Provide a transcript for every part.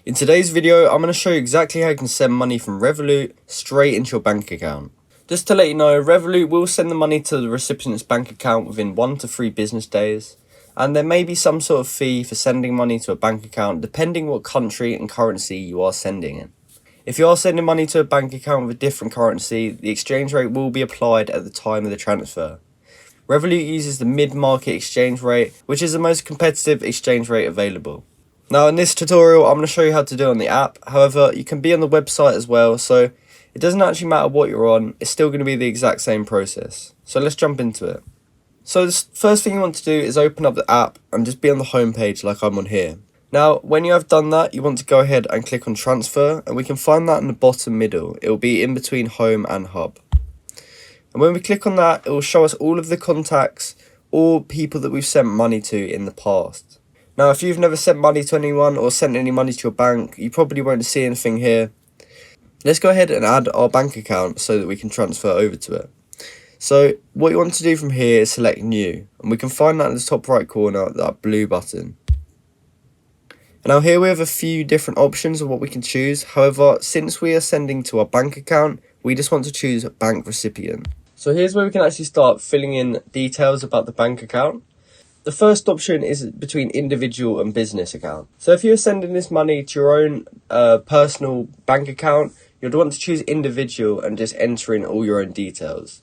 In today's video, I'm going to show you exactly how you can send money from Revolut straight into your bank account. Just to let you know, Revolut will send the money to the recipient's bank account within 1 to 3 business days, and there may be some sort of fee for sending money to a bank account depending what country and currency you are sending in. If you are sending money to a bank account with a different currency, the exchange rate will be applied at the time of the transfer. Revolut uses the mid-market exchange rate, which is the most competitive exchange rate available. Now in this tutorial, I'm going to show you how to do it on the app. However, you can be on the website as well, so it doesn't actually matter what you're on, it's still going to be the exact same process. So let's jump into it. So the first thing you want to do is open up the app and just be on the home page like I'm on here. Now, when you have done that, you want to go ahead and click on transfer, and we can find that in the bottom middle. It will be in between home and hub. And when we click on that, it will show us all of the contacts or people that we've sent money to in the past. Now, if you've never sent money to anyone or sent any money to your bank, you probably won't see anything here. Let's go ahead and add our bank account so that we can transfer over to it. So what you want to do from here is select new, and we can find that in the top right corner, that blue button. And now here we have a few different options of what we can choose. However, since we are sending to our bank account, we just want to choose bank recipient. So here's where we can actually start filling in details about the bank account. The first option is between individual and business account. So if you're sending this money to your own personal bank account, you'd want to choose individual and just enter in all your own details.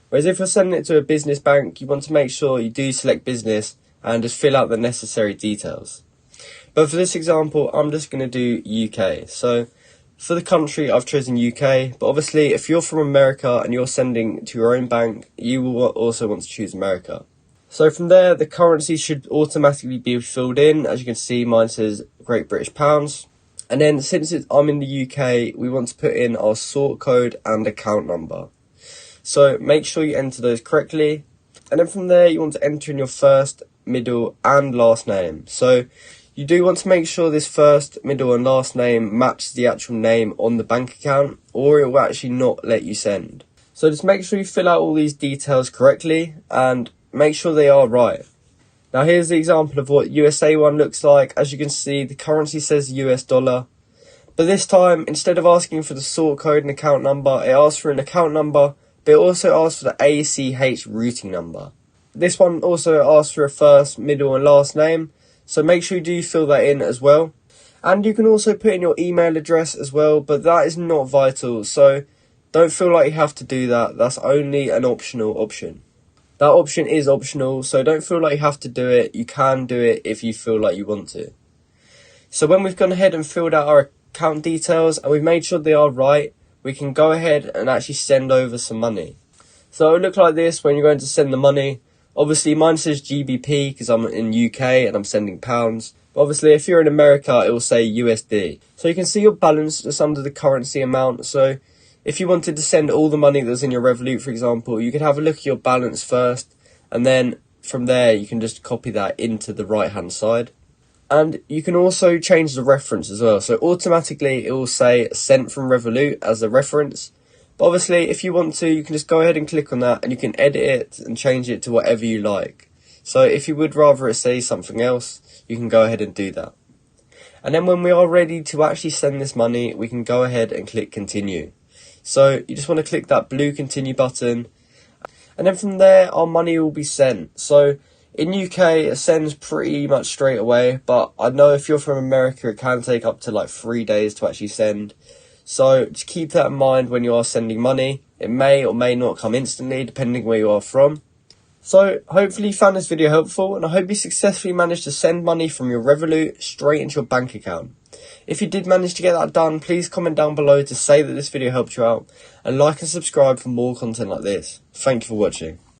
Whereas if you're sending it to a business bank, you want to make sure you do select business and just fill out the necessary details. But for this example, I'm just going to do UK. So for the country, I've chosen UK, but obviously if you're from America and you're sending to your own bank, you will also want to choose America. So from there, the currency should automatically be filled in. As you can see, mine says Great British Pounds. And then since I'm in the UK, we want to put in our sort code and account number. So make sure you enter those correctly. And then from there, you want to enter in your first, middle and last name. So you do want to make sure this first, middle and last name matches the actual name on the bank account, or it will actually not let you send. So just make sure you fill out all these details correctly and make sure they are right. Now here's the example of what USA one looks like. As you can see, the currency says US dollar. But this time, instead of asking for the sort code and account number, it asks for an account number, but it also asks for the ACH routing number. This one also asks for a first, middle and last name. So make sure you do fill that in as well. And you can also put in your email address as well, but that is not vital. So don't feel like you have to do that. That's only an optional option. That option is optional, so don't feel like you have to do it. You can do it if you feel like you want to. So when we've gone ahead and filled out our account details and we've made sure they are right, we can go ahead and actually send over some money. So it will look like this when you're going to send the money. Obviously mine says GBP because I'm in UK and I'm sending pounds. But obviously if you're in America, it will say USD. So you can see your balance just under the currency amount. So if you wanted to send all the money that's in your Revolut, for example, you could have a look at your balance first, and then from there you can just copy that into the right hand side. And you can also change the reference as well. So automatically it will say sent from Revolut as the reference. But obviously if you want to, you can just go ahead and click on that and you can edit it and change it to whatever you like. So if you would rather it say something else, you can go ahead and do that. And then when we are ready to actually send this money, we can go ahead and click continue. So you just want to click that blue continue button, and then from there our money will be sent. So in UK it sends pretty much straight away, but I know if you're from America it can take up to like 3 days to actually send. So just keep that in mind when you are sending money. It may or may not come instantly depending where you are from. So hopefully you found this video helpful, and I hope you successfully managed to send money from your Revolut straight into your bank account. If you did manage to get that done, please comment down below to say that this video helped you out, and like and subscribe for more content like this. Thank you for watching.